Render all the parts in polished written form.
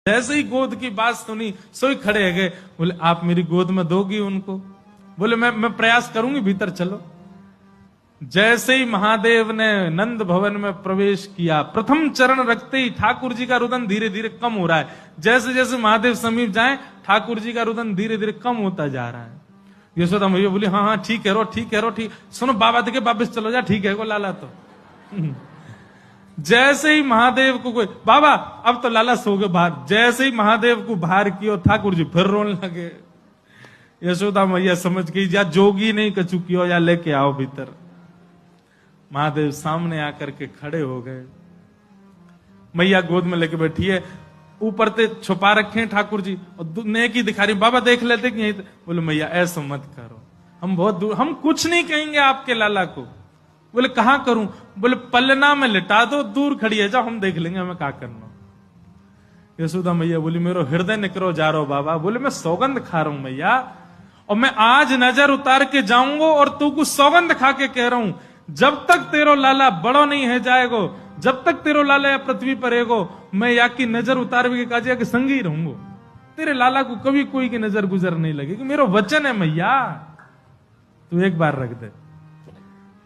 जैसे ही गोद की बात सुनी सोई खड़े है गए। बोले आप मेरी गोद में दोगी उनको? बोले मैं प्रयास करूंगी, भीतर चलो। जैसे ही महादेव ने नंद भवन में प्रवेश किया, प्रथम चरण रखते ही ठाकुर जी का रुदन धीरे धीरे कम हो रहा है। जैसे जैसे महादेव समीप जाए ठाकुर जी का रुदन धीरे धीरे कम होता जा रहा है। यशोदा मैया बोली हाँ ठीक है रो, ठीक है रो, ठीक। सुनो बाबा देखे वापिस चलो जा, ठीक है को लाला तो। जैसे ही महादेव को कोई बाबा अब तो लाला सो गए बाहर, जैसे ही महादेव को बाहर किया ठाकुर जी फिर रोने लगे। यशोदा मैया समझ गई या जोगी नहीं कछु कियो या लेके आओ भीतर। महादेव सामने आकर के खड़े हो गए। मैया गोद में लेके बैठी है, ऊपर से छुपा रखे हैं ठाकुर जी और नेकी दिखा रही। बाबा देख लेते कि यहीं। बोले मैया ऐसा मत करो, हम बहुत दूर, हम कुछ नहीं कहेंगे आपके लाला को। बोले कहां करूं? बोले पलना में लिटा दो, दूर खड़ी है, जाओ हम देख लेंगे हमें क्या करना। यशोदा मैया बोली मेरो हृदय निकरो जा रहा हो बाबा। बोले मैं सौगंध खा रहा हूं मैया, और मैं आज नजर उतार के जाऊंगा और तू को सौगंध खा के कह रहा हूं, जब तक तेरो लाला बड़ो नहीं है जाएगो, जब तक तेरो लाला या पृथ्वी पर रहेगो, मैं या की नजर उतार के काजिया के संग ही रहूंगो। तेरे लाला को कभी कोई की नजर गुजर नहीं लगेगी, मेरा वचन है मैया, तू एक बार रख दे।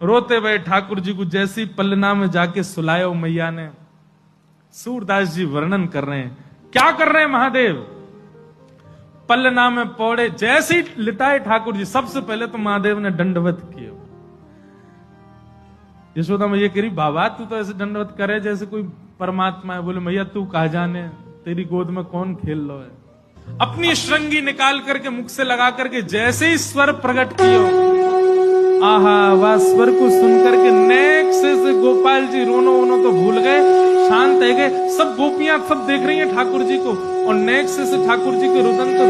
रोते हुए ठाकुर जी को जैसी पलना में जाके सुलायो मैया ने। सूरदास जी वर्णन कर रहे हैं, क्या कर रहे हैं महादेव? पलना में पौड़े जैसे ही लिटाए ठाकुर जी, सबसे पहले तो महादेव ने दंडवत किया। यशोदा मैया कह रही बाबा तू तो ऐसे दंडवत करे जैसे कोई परमात्मा है। बोले मैया तू कहा जाने, तेरी गोद में कौन खेल लो है। अपनी श्रृंगी निकाल करके मुख से लगा करके जैसे ही स्वर प्रकट किया, आहा वह स्वर को सुनकर के नेक से गोपाल जी रोनो वोनो तो भूल गए, शांत है गए। सब गोपियां सब देख रही हैं ठाकुर जी को, और नेक से ठाकुर जी के रुदन को